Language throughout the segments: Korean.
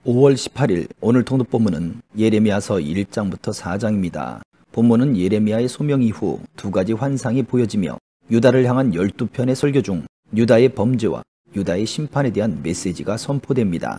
5월 18일 오늘 통독 본문은 예레미야서 1장부터 4장입니다. 본문은 예레미야의 소명 이후 두 가지 환상이 보여지며 유다를 향한 12편의 설교 중 유다의 범죄와 유다의 심판에 대한 메시지가 선포됩니다.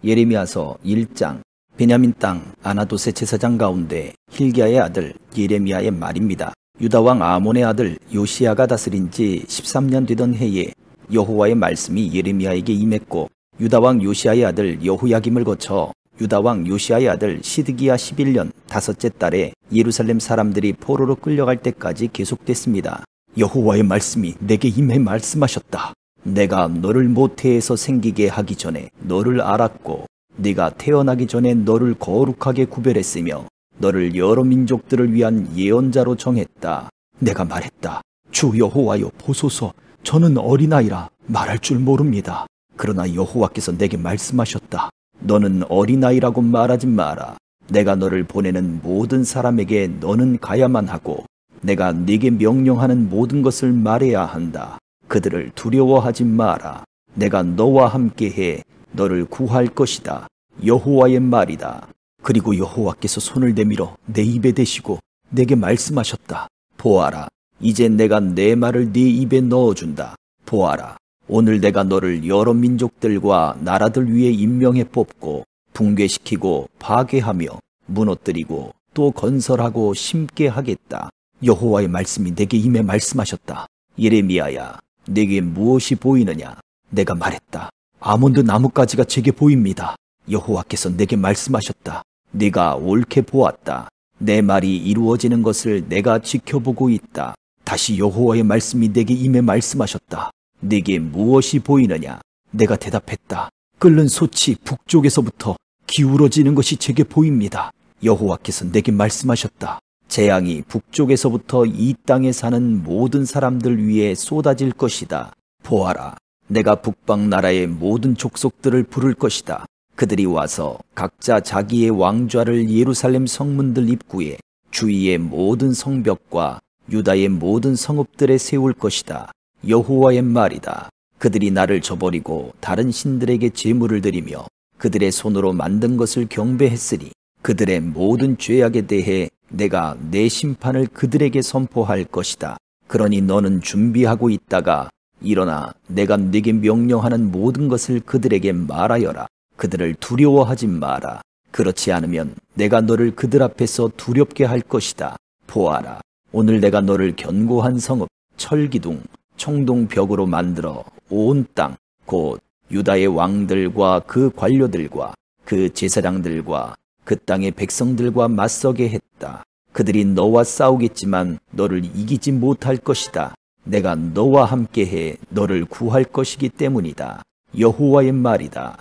예레미야서 1장, 베냐민 땅 아나돗의 제사장 가운데 hil기야의 아들 예레미야의 말입니다. 유다 왕 아몬의 아들 요시야가 다스린 지 13년 되던 해에 여호와의 말씀이 예레미야에게 임했고, 유다 왕 요시야의 아들 여호야김을 거쳐 유다 왕 요시야의 아들 시드기야 11년 다섯째 달에 예루살렘 사람들이 포로로 끌려갈 때까지 계속됐습니다. 여호와의 말씀이 내게 임해 말씀하셨다. 내가 너를 모태에서 생기게 하기 전에 너를 알았고, 네가 태어나기 전에 너를 거룩하게 구별했으며 너를 여러 민족들을 위한 예언자로 정했다. 내가 말했다. 주 여호와여 보소서, 저는 어린아이라 말할 줄 모릅니다. 그러나 여호와께서 내게 말씀하셨다. 너는 어린아이라고 말하지 마라. 내가 너를 보내는 모든 사람에게 너는 가야만 하고 내가 네게 명령하는 모든 것을 말해야 한다. 그들을 두려워하지 마라. 내가 너와 함께해 너를 구할 것이다. 여호와의 말이다. 그리고 여호와께서 손을 내밀어 내 입에 대시고 내게 말씀하셨다. 보아라, 이제 내가 내 말을 네 입에 넣어준다. 보아라, 오늘 내가 너를 여러 민족들과 나라들 위에 임명해 뽑고 붕괴시키고 파괴하며 무너뜨리고 또 건설하고 심게 하겠다. 여호와의 말씀이 내게 임해 말씀하셨다. 예레미야야, 내게 무엇이 보이느냐? 내가 말했다. 아몬드 나뭇가지가 제게 보입니다. 여호와께서 내게 말씀하셨다. 네가 옳게 보았다. 내 말이 이루어지는 것을 내가 지켜보고 있다. 다시 여호와의 말씀이 내게 임해 말씀하셨다. 네게 무엇이 보이느냐? 내가 대답했다. 끓는 솥이 북쪽에서부터 기울어지는 것이 제게 보입니다. 여호와께서 내게 말씀하셨다. 재앙이 북쪽에서부터 이 땅에 사는 모든 사람들 위에 쏟아질 것이다. 보아라, 내가 북방 나라의 모든 족속들을 부를 것이다. 그들이 와서 각자 자기의 왕좌를 예루살렘 성문들 입구에 주위의 모든 성벽과 유다의 모든 성읍들에 세울 것이다. 여호와의 말이다. 그들이 나를 저버리고 다른 신들에게 제물을 드리며 그들의 손으로 만든 것을 경배했으니 그들의 모든 죄악에 대해 내가 내 심판을 그들에게 선포할 것이다. 그러니 너는 준비하고 있다가 일어나 내가 네게 명령하는 모든 것을 그들에게 말하여라. 그들을 두려워하지 마라. 그렇지 않으면 내가 너를 그들 앞에서 두렵게 할 것이다. 보아라, 오늘 내가 너를 견고한 성읍, 철기둥, 청동벽으로 만들어 온 땅, 곧 유다의 왕들과 그 관료들과 그 제사장들과 그 땅의 백성들과 맞서게 했다. 그들이 너와 싸우겠지만 너를 이기지 못할 것이다. 내가 너와 함께해 너를 구할 것이기 때문이다. 여호와의 말이다.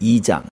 2장,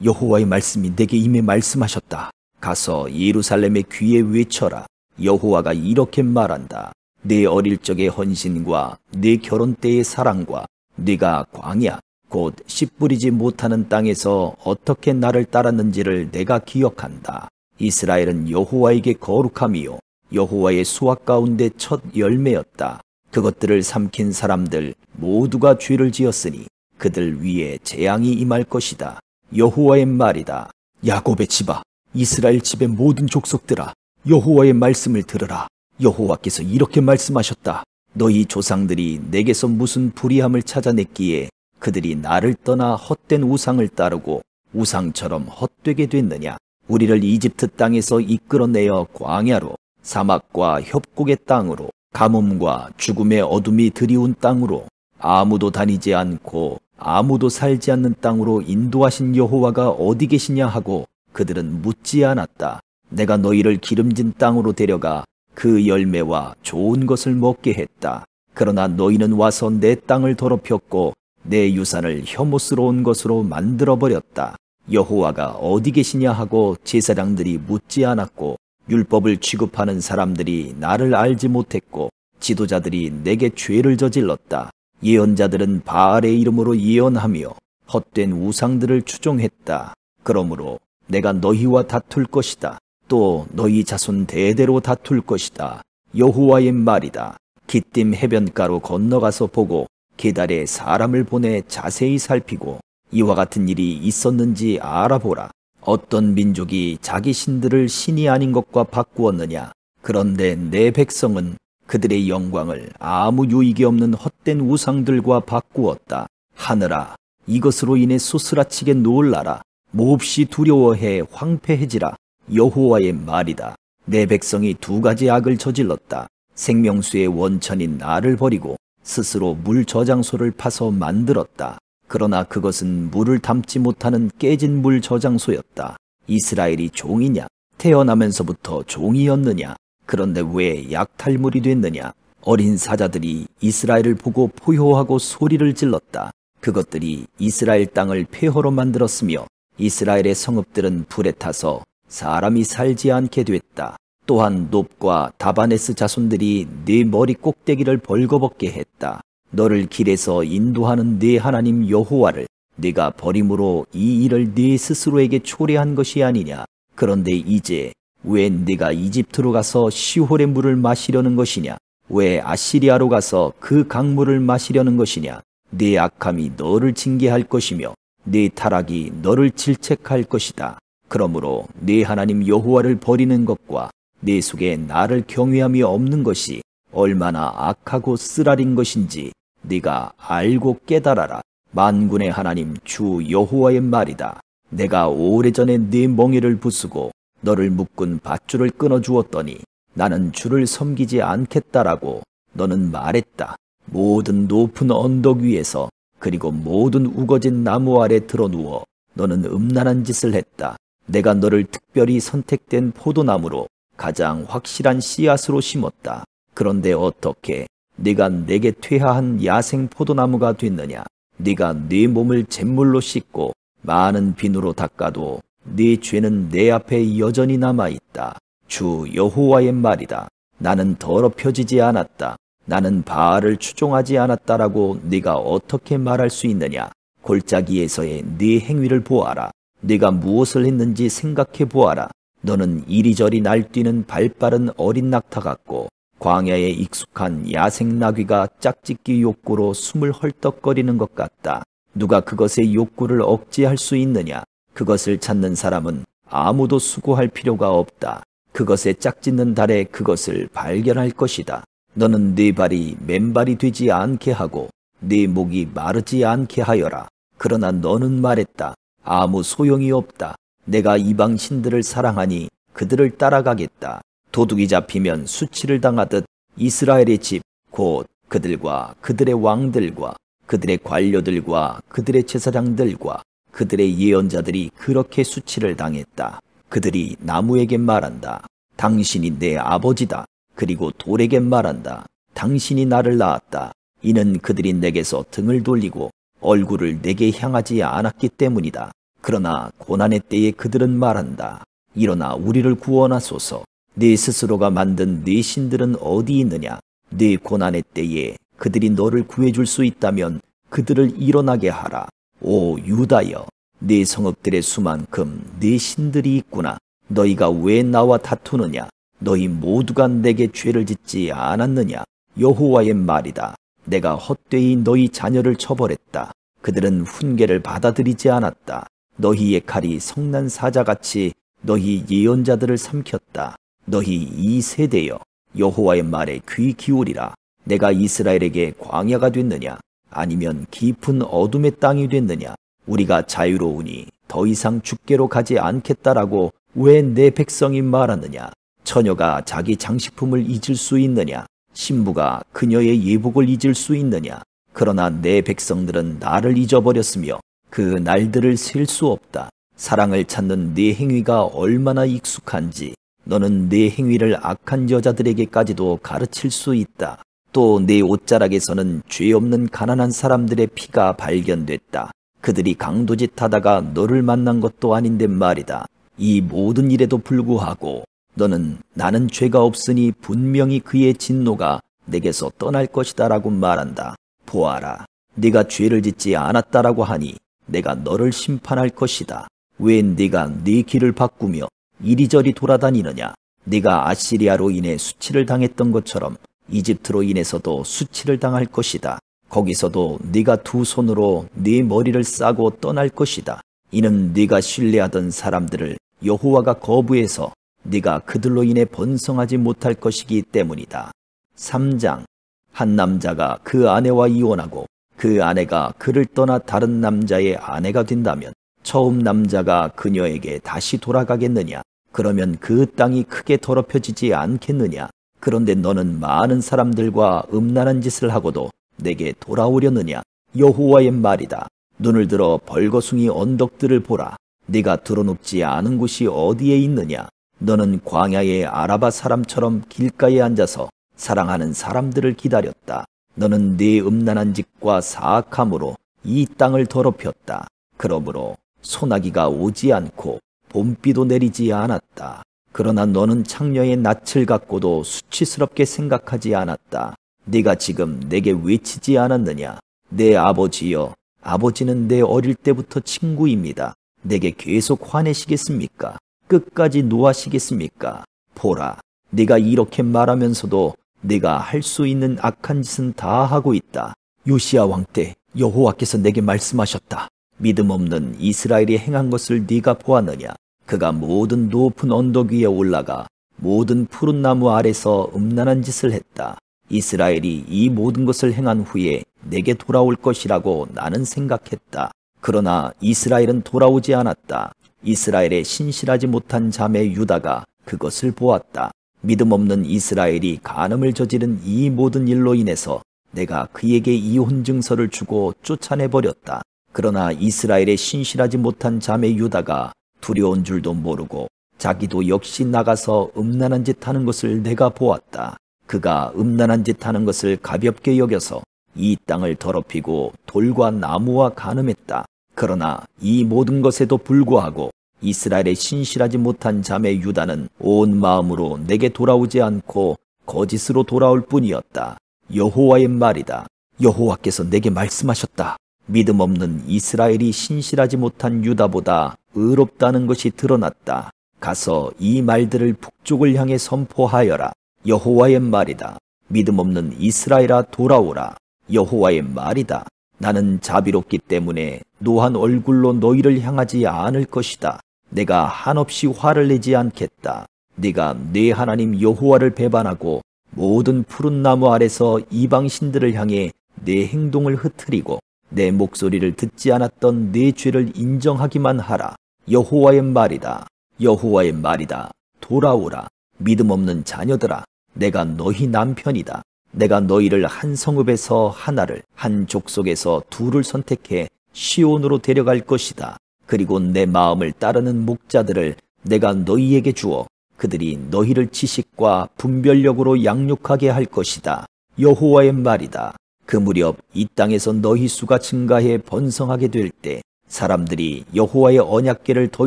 여호와의 말씀이 내게 임해 말씀하셨다. 가서 예루살렘의 귀에 외쳐라. 여호와가 이렇게 말한다. 내 어릴 적의 헌신과 내 결혼 때의 사랑과 네가 광야, 곧 씨 뿌리지 못하는 땅에서 어떻게 나를 따랐는지를 내가 기억한다. 이스라엘은 여호와에게 거룩함이요 여호와의 수확 가운데 첫 열매였다. 그것들을 삼킨 사람들 모두가 죄를 지었으니 그들 위에 재앙이 임할 것이다. 여호와의 말이다. 야곱의 집아, 이스라엘 집의 모든 족속들아, 여호와의 말씀을 들으라. 여호와께서 이렇게 말씀하셨다. 너희 조상들이 내게서 무슨 불의함을 찾아냈기에 그들이 나를 떠나 헛된 우상을 따르고 우상처럼 헛되게 됐느냐? 우리를 이집트 땅에서 이끌어내어 광야로, 사막과 협곡의 땅으로, 가뭄과 죽음의 어둠이 드리운 땅으로, 아무도 다니지 않고 아무도 살지 않는 땅으로 인도하신 여호와가 어디 계시냐 하고 그들은 묻지 않았다. 내가 너희를 기름진 땅으로 데려가 그 열매와 좋은 것을 먹게 했다. 그러나 너희는 와서 내 땅을 더럽혔고 내 유산을 혐오스러운 것으로 만들어버렸다. 여호와가 어디 계시냐 하고 제사장들이 묻지 않았고 율법을 취급하는 사람들이 나를 알지 못했고 지도자들이 내게 죄를 저질렀다. 예언자들은 바알의 이름으로 예언하며 헛된 우상들을 추종했다. 그러므로 내가 너희와 다툴 것이다. 또 너희 자손 대대로 다툴 것이다. 여호와의 말이다. 기띔 해변가로 건너가서 보고 게달에 사람을 보내 자세히 살피고 이와 같은 일이 있었는지 알아보라. 어떤 민족이 자기 신들을 신이 아닌 것과 바꾸었느냐. 그런데 내 백성은 그들의 영광을 아무 유익이 없는 헛된 우상들과 바꾸었다. 하늘아, 이것으로 인해 소스라치게 놀라라. 몹시 두려워해 황폐해지라. 여호와의 말이다. 내 백성이 두 가지 악을 저질렀다. 생명수의 원천인 나를 버리고 스스로 물 저장소를 파서 만들었다. 그러나 그것은 물을 담지 못하는 깨진 물 저장소였다. 이스라엘이 종이냐? 태어나면서부터 종이었느냐? 그런데 왜 약탈물이 됐느냐? 어린 사자들이 이스라엘을 보고 포효하고 소리를 질렀다. 그것들이 이스라엘 땅을 폐허로 만들었으며 이스라엘의 성읍들은 불에 타서 사람이 살지 않게 됐다. 또한 놉과 다바네스 자손들이 네 머리 꼭대기를 벌거벗게 했다. 너를 길에서 인도하는 네 하나님 여호와를 네가 버림으로 이 일을 네 스스로에게 초래한 것이 아니냐. 그런데 이제 왜 네가 이집트로 가서 시홀의 물을 마시려는 것이냐? 왜 아시리아로 가서 그 강물을 마시려는 것이냐? 네 악함이 너를 징계할 것이며 네 타락이 너를 질책할 것이다. 그러므로 네 하나님 여호와를 버리는 것과 네 속에 나를 경외함이 없는 것이 얼마나 악하고 쓰라린 것인지 네가 알고 깨달아라. 만군의 하나님 주 여호와의 말이다. 내가 오래전에 네 멍에를 부수고 너를 묶은 밧줄을 끊어주었더니 나는 주를 섬기지 않겠다라고 너는 말했다. 모든 높은 언덕 위에서 그리고 모든 우거진 나무 아래 드러누워 너는 음란한 짓을 했다. 내가 너를 특별히 선택된 포도나무로 가장 확실한 씨앗으로 심었다. 그런데 어떻게 네가 내게 퇴하한 야생 포도나무가 됐느냐? 네가 네 몸을 잿물로 씻고 많은 비누로 닦아도 네 죄는 내 앞에 여전히 남아있다. 주 여호와의 말이다. 나는 더럽혀지지 않았다. 나는 바알을 추종하지 않았다라고 네가 어떻게 말할 수 있느냐? 골짜기에서의 네 행위를 보아라. 네가 무엇을 했는지 생각해 보아라. 너는 이리저리 날뛰는 발빠른 어린 낙타 같고 광야에 익숙한 야생 나귀가 짝짓기 욕구로 숨을 헐떡거리는 것 같다. 누가 그것의 욕구를 억제할 수 있느냐? 그것을 찾는 사람은 아무도 수고할 필요가 없다. 그것의 짝짓는 달에 그것을 발견할 것이다. 너는 네 발이 맨발이 되지 않게 하고 네 목이 마르지 않게 하여라. 그러나 너는 말했다. 아무 소용이 없다. 내가 이방 신들을 사랑하니 그들을 따라가겠다. 도둑이 잡히면 수치를 당하듯 이스라엘의 집, 곧 그들과 그들의 왕들과 그들의 관료들과 그들의 제사장들과 그들의 예언자들이 그렇게 수치를 당했다. 그들이 나무에게 말한다. 당신이 내 아버지다. 그리고 돌에게 말한다. 당신이 나를 낳았다. 이는 그들이 내게서 등을 돌리고 얼굴을 내게 향하지 않았기 때문이다. 그러나 고난의 때에 그들은 말한다. 일어나 우리를 구원하소서. 네 스스로가 만든 네 신들은 어디 있느냐? 네 고난의 때에 그들이 너를 구해줄 수 있다면 그들을 일어나게 하라. 오 유다여, 네 성읍들의 수만큼 네 신들이 있구나. 너희가 왜 나와 다투느냐? 너희 모두가 내게 죄를 짓지 않았느냐? 여호와의 말이다. 내가 헛되이 너희 자녀를 처벌했다. 그들은 훈계를 받아들이지 않았다. 너희의 칼이 성난 사자같이 너희 예언자들을 삼켰다. 너희 이 세대여, 여호와의 말에 귀 기울이라. 내가 이스라엘에게 광야가 됐느냐? 아니면 깊은 어둠의 땅이 됐느냐? 우리가 자유로우니 더 이상 죽게로 가지 않겠다라고 왜 내 백성이 말하느냐? 처녀가 자기 장식품을 잊을 수 있느냐? 신부가 그녀의 예복을 잊을 수 있느냐? 그러나 내 백성들은 나를 잊어버렸으며 그 날들을 셀 수 없다. 사랑을 찾는 네 행위가 얼마나 익숙한지 너는 네 행위를 악한 여자들에게까지도 가르칠 수 있다. 또 네 옷자락에서는 죄 없는 가난한 사람들의 피가 발견됐다. 그들이 강도짓 하다가 너를 만난 것도 아닌데 말이다. 이 모든 일에도 불구하고 너는 나는 죄가 없으니 분명히 그의 진노가 내게서 떠날 것이다 라고 말한다. 보아라, 네가 죄를 짓지 않았다라고 하니 내가 너를 심판할 것이다. 왜 네가 네 길을 바꾸며 이리저리 돌아다니느냐? 네가 아시리아로 인해 수치를 당했던 것처럼 이집트로 인해서도 수치를 당할 것이다. 거기서도 네가 두 손으로 네 머리를 싸고 떠날 것이다. 이는 네가 신뢰하던 사람들을 여호와가 거부해서 네가 그들로 인해 번성하지 못할 것이기 때문이다. 3장. 한 남자가 그 아내와 이혼하고 그 아내가 그를 떠나 다른 남자의 아내가 된다면 처음 남자가 그녀에게 다시 돌아가겠느냐? 그러면 그 땅이 크게 더럽혀지지 않겠느냐? 그런데 너는 많은 사람들과 음란한 짓을 하고도 내게 돌아오려느냐? 여호와의 말이다. 눈을 들어 벌거숭이 언덕들을 보라. 네가 드러눕지 않은 곳이 어디에 있느냐? 너는 광야의 아라바 사람처럼 길가에 앉아서 사랑하는 사람들을 기다렸다. 너는 네 음란한 짓과 사악함으로 이 땅을 더럽혔다. 그러므로 소나기가 오지 않고 봄비도 내리지 않았다. 그러나 너는 창녀의 낯을 갖고도 수치스럽게 생각하지 않았다. 네가 지금 내게 외치지 않았느냐? 내 아버지여, 아버지는 내 어릴 때부터 친구입니다. 내게 계속 화내시겠습니까? 끝까지 노하시겠습니까? 보라, 네가 이렇게 말하면서도 네가 할 수 있는 악한 짓은 다 하고 있다. 요시야 왕 때 여호와께서 내게 말씀하셨다. 믿음 없는 이스라엘이 행한 것을 네가 보았느냐? 그가 모든 높은 언덕 위에 올라가 모든 푸른 나무 아래서 음란한 짓을 했다. 이스라엘이 이 모든 것을 행한 후에 내게 돌아올 것이라고 나는 생각했다. 그러나 이스라엘은 돌아오지 않았다. 이스라엘의 신실하지 못한 자매 유다가 그것을 보았다. 믿음 없는 이스라엘이 간음을 저지른 이 모든 일로 인해서 내가 그에게 이혼 증서를 주고 쫓아내버렸다. 그러나 이스라엘의 신실하지 못한 자매 유다가 두려운 줄도 모르고 자기도 역시 나가서 음란한 짓 하는 것을 내가 보았다. 그가 음란한 짓 하는 것을 가볍게 여겨서 이 땅을 더럽히고 돌과 나무와 간음했다. 그러나 이 모든 것에도 불구하고 이스라엘의 신실하지 못한 자매 유다는 온 마음으로 내게 돌아오지 않고 거짓으로 돌아올 뿐이었다. 여호와의 말이다. 여호와께서 내게 말씀하셨다. 믿음 없는 이스라엘이 신실하지 못한 유다보다 의롭다는 것이 드러났다. 가서 이 말들을 북쪽을 향해 선포하여라. 여호와의 말이다. 믿음 없는 이스라엘아 돌아오라. 여호와의 말이다. 나는 자비롭기 때문에 노한 얼굴로 너희를 향하지 않을 것이다. 내가 한없이 화를 내지 않겠다. 네가 네 하나님 여호와를 배반하고 모든 푸른 나무 아래서 이방신들을 향해 내 행동을 흐트리고 내 목소리를 듣지 않았던 내 죄를 인정하기만 하라. 여호와의 말이다. 여호와의 말이다. 돌아오라. 믿음 없는 자녀들아, 내가 너희 남편이다. 내가 너희를 한 성읍에서 하나를, 한 족속에서 둘을 선택해 시온으로 데려갈 것이다. 그리고 내 마음을 따르는 목자들을 내가 너희에게 주어 그들이 너희를 지식과 분별력으로 양육하게 할 것이다. 여호와의 말이다. 그 무렵 이 땅에서 너희 수가 증가해 번성하게 될 때 사람들이 여호와의 언약궤를 더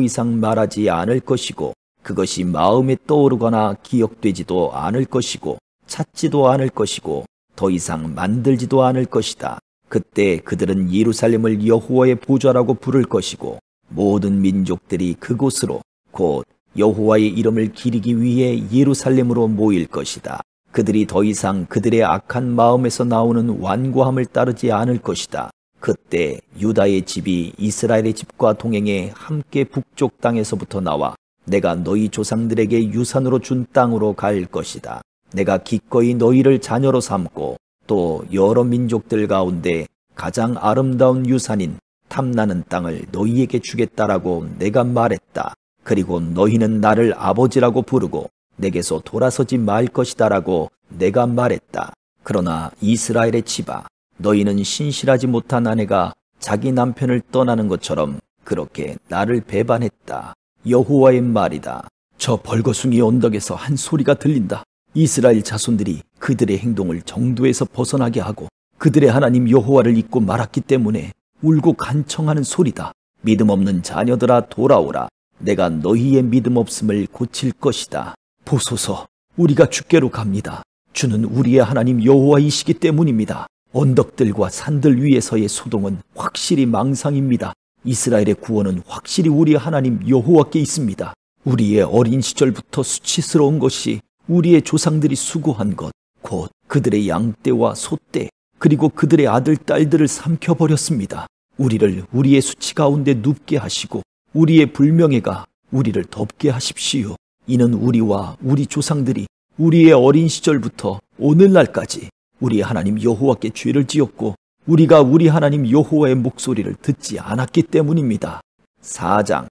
이상 말하지 않을 것이고 그것이 마음에 떠오르거나 기억되지도 않을 것이고 찾지도 않을 것이고 더 이상 만들지도 않을 것이다. 그때 그들은 예루살렘을 여호와의 보좌라고 부를 것이고 모든 민족들이 그곳으로 곧 여호와의 이름을 기리기 위해 예루살렘으로 모일 것이다. 그들이 더 이상 그들의 악한 마음에서 나오는 완고함을 따르지 않을 것이다. 그때 유다의 집이 이스라엘의 집과 동행해 함께 북쪽 땅에서부터 나와 내가 너희 조상들에게 유산으로 준 땅으로 갈 것이다. 내가 기꺼이 너희를 자녀로 삼고 또 여러 민족들 가운데 가장 아름다운 유산인 탐나는 땅을 너희에게 주겠다라고 내가 말했다. 그리고 너희는 나를 아버지라고 부르고 내게서 돌아서지 말 것이다라고 내가 말했다. 그러나 이스라엘의 집아, 너희는 신실하지 못한 아내가 자기 남편을 떠나는 것처럼 그렇게 나를 배반했다. 여호와의 말이다. 저 벌거숭이 언덕에서 한 소리가 들린다. 이스라엘 자손들이 그들의 행동을 정도에서 벗어나게 하고 그들의 하나님 여호와를 잊고 말았기 때문에 울고 간청하는 소리다. 믿음 없는 자녀들아 돌아오라. 내가 너희의 믿음 없음을 고칠 것이다. 보소서, 우리가 주께로 갑니다. 주는 우리의 하나님 여호와이시기 때문입니다. 언덕들과 산들 위에서의 소동은 확실히 망상입니다. 이스라엘의 구원은 확실히 우리의 하나님 여호와께 있습니다. 우리의 어린 시절부터 수치스러운 것이 우리의 조상들이 수고한 것, 곧 그들의 양떼와 소떼, 그리고 그들의 아들, 딸들을 삼켜버렸습니다. 우리를 우리의 수치 가운데 눕게 하시고 우리의 불명예가 우리를 덮게 하십시오. 이는 우리와 우리 조상들이 우리의 어린 시절부터 오늘날까지 우리 하나님 여호와께 죄를 지었고 우리가 우리 하나님 여호와의 목소리를 듣지 않았기 때문입니다. 4장.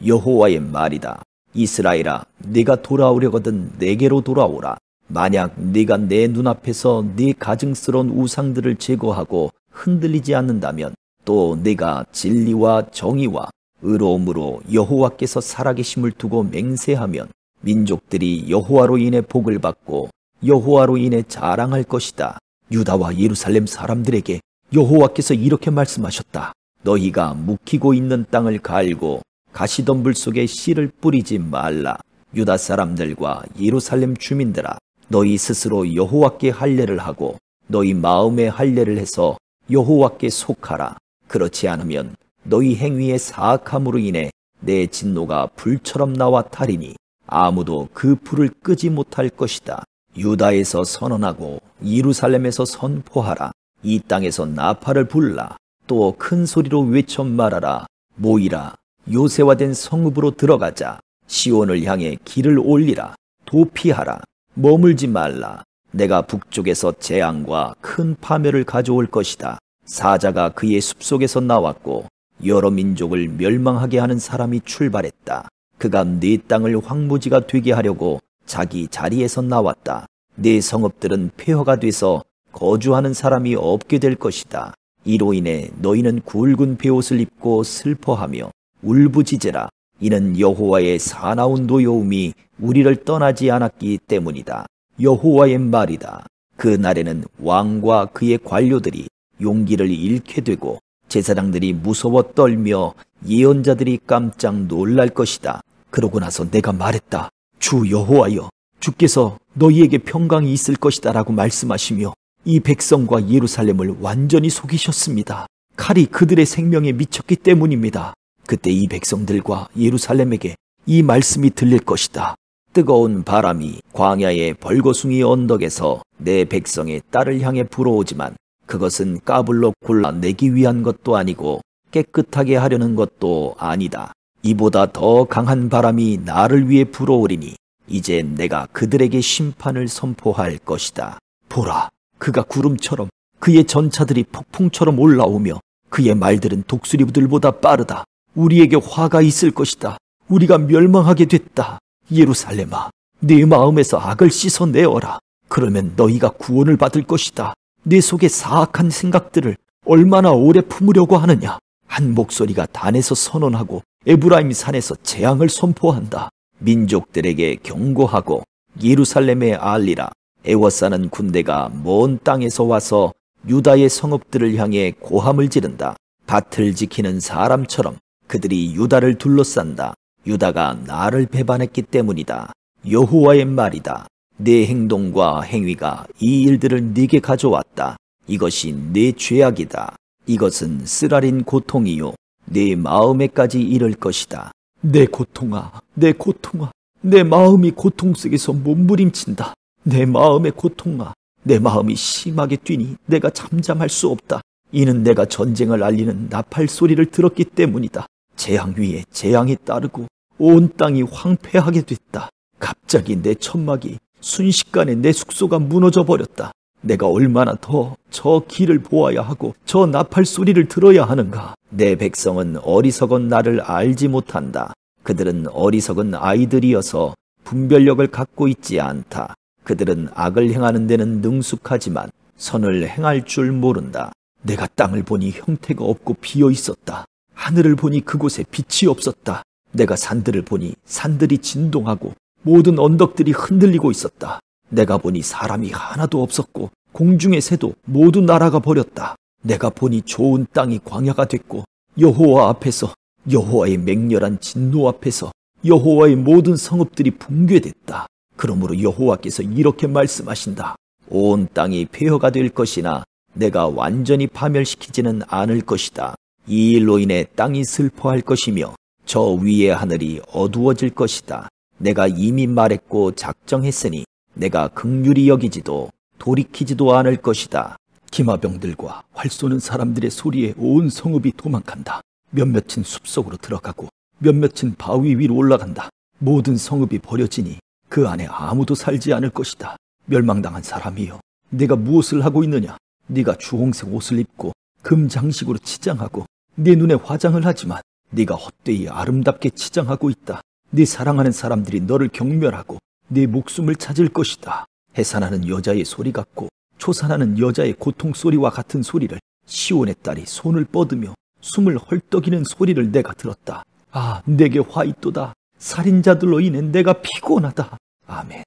여호와의 말이다. 이스라엘아, 네가 돌아오려거든 내게로 돌아오라. 만약 네가 내 눈앞에서 네 가증스러운 우상들을 제거하고 흔들리지 않는다면, 또 네가 진리와 정의와 의로움으로 여호와께서 살아계심을 두고 맹세하면 민족들이 여호와로 인해 복을 받고 여호와로 인해 자랑할 것이다. 유다와 예루살렘 사람들에게 여호와께서 이렇게 말씀하셨다. 너희가 묵히고 있는 땅을 갈고 가시덤불 속에 씨를 뿌리지 말라. 유다 사람들과 예루살렘 주민들아, 너희 스스로 여호와께 할례를 하고 너희 마음에 할례를 해서 여호와께 속하라. 그렇지 않으면 너희 행위의 사악함으로 인해 내 진노가 불처럼 나와 타리니 아무도 그 불을 끄지 못할 것이다. 유다에서 선언하고 예루살렘에서 선포하라. 이 땅에서 나팔을 불라. 또 큰 소리로 외쳐 말하라. 모이라. 요새화된 성읍으로 들어가자. 시온을 향해 길을 올리라. 도피하라. 머물지 말라. 내가 북쪽에서 재앙과 큰 파멸을 가져올 것이다. 사자가 그의 숲속에서 나왔고 여러 민족을 멸망하게 하는 사람이 출발했다. 그가 네 땅을 황무지가 되게 하려고 자기 자리에서 나왔다. 네 성읍들은 폐허가 돼서 거주하는 사람이 없게 될 것이다. 이로 인해 너희는 굵은 베옷을 입고 슬퍼하며 울부짖으라. 이는 여호와의 사나운 노여움이 우리를 떠나지 않았기 때문이다. 여호와의 말이다. 그 날에는 왕과 그의 관료들이 용기를 잃게 되고 제사장들이 무서워 떨며 예언자들이 깜짝 놀랄 것이다. 그러고 나서 내가 말했다. 주 여호와여, 주께서 너희에게 평강이 있을 것이다 라고 말씀하시며 이 백성과 예루살렘을 완전히 속이셨습니다. 칼이 그들의 생명에 미쳤기 때문입니다. 그때 이 백성들과 예루살렘에게 이 말씀이 들릴 것이다. 뜨거운 바람이 광야의 벌거숭이 언덕에서 내 백성의 딸을 향해 불어오지만 그것은 까불로 골라내기 위한 것도 아니고 깨끗하게 하려는 것도 아니다. 이보다 더 강한 바람이 나를 위해 불어오리니 이제 내가 그들에게 심판을 선포할 것이다. 보라, 그가 구름처럼 그의 전차들이 폭풍처럼 올라오며 그의 말들은 독수리들보다 빠르다. 우리에게 화가 있을 것이다. 우리가 멸망하게 됐다. 예루살렘아, 네 마음에서 악을 씻어내어라. 그러면 너희가 구원을 받을 것이다. 내 속에 사악한 생각들을 얼마나 오래 품으려고 하느냐. 한 목소리가 단에서 선언하고 에브라임 산에서 재앙을 선포한다. 민족들에게 경고하고 예루살렘에 알리라. 애워싸는 군대가 먼 땅에서 와서 유다의 성읍들을 향해 고함을 지른다. 밭을 지키는 사람처럼 그들이 유다를 둘러싼다. 유다가 나를 배반했기 때문이다. 여호와의 말이다. 내 행동과 행위가 이 일들을 네게 가져왔다. 이것이 내 죄악이다. 이것은 쓰라린 고통이요 내 마음에까지 이를 것이다. 내 고통아, 내 고통아, 내 마음이 고통 속에서 몸부림친다. 내 마음의 고통아, 내 마음이 심하게 뛰니 내가 잠잠할 수 없다. 이는 내가 전쟁을 알리는 나팔 소리를 들었기 때문이다. 재앙 위에 재앙이 따르고 온 땅이 황폐하게 됐다. 갑자기 내 천막이 순식간에 내 숙소가 무너져 버렸다. 내가 얼마나 더 저 길을 보아야 하고 저 나팔 소리를 들어야 하는가. 내 백성은 어리석은 나를 알지 못한다. 그들은 어리석은 아이들이어서 분별력을 갖고 있지 않다. 그들은 악을 행하는 데는 능숙하지만 선을 행할 줄 모른다. 내가 땅을 보니 형태가 없고 비어 있었다. 하늘을 보니 그곳에 빛이 없었다. 내가 산들을 보니 산들이 진동하고 모든 언덕들이 흔들리고 있었다. 내가 보니 사람이 하나도 없었고 공중의 새도 모두 날아가 버렸다. 내가 보니 좋은 땅이 광야가 됐고 여호와 앞에서, 여호와의 맹렬한 진노 앞에서 여호와의 모든 성읍들이 붕괴됐다. 그러므로 여호와께서 이렇게 말씀하신다. 온 땅이 폐허가 될 것이나 내가 완전히 파멸시키지는 않을 것이다. 이 일로 인해 땅이 슬퍼할 것이며 저 위의 하늘이 어두워질 것이다. 내가 이미 말했고 작정했으니 내가 긍휼히 여기지도 돌이키지도 않을 것이다. 기마병들과 활 쏘는 사람들의 소리에 온 성읍이 도망간다. 몇몇은 숲속으로 들어가고 몇몇은 바위 위로 올라간다. 모든 성읍이 버려지니 그 안에 아무도 살지 않을 것이다. 멸망당한 사람이여, 네가 무엇을 하고 있느냐? 네가 주홍색 옷을 입고 금장식으로 치장하고 네 눈에 화장을 하지만 네가 헛되이 아름답게 치장하고 있다. 네 사랑하는 사람들이 너를 경멸하고 네 목숨을 찾을 것이다. 해산하는 여자의 소리 같고 초산하는 여자의 고통소리와 같은 소리를 시온의 딸이 손을 뻗으며 숨을 헐떡이는 소리를 내가 들었다. 아, 내게 화 있도다. 살인자들로 인해 내가 피곤하다. 아멘.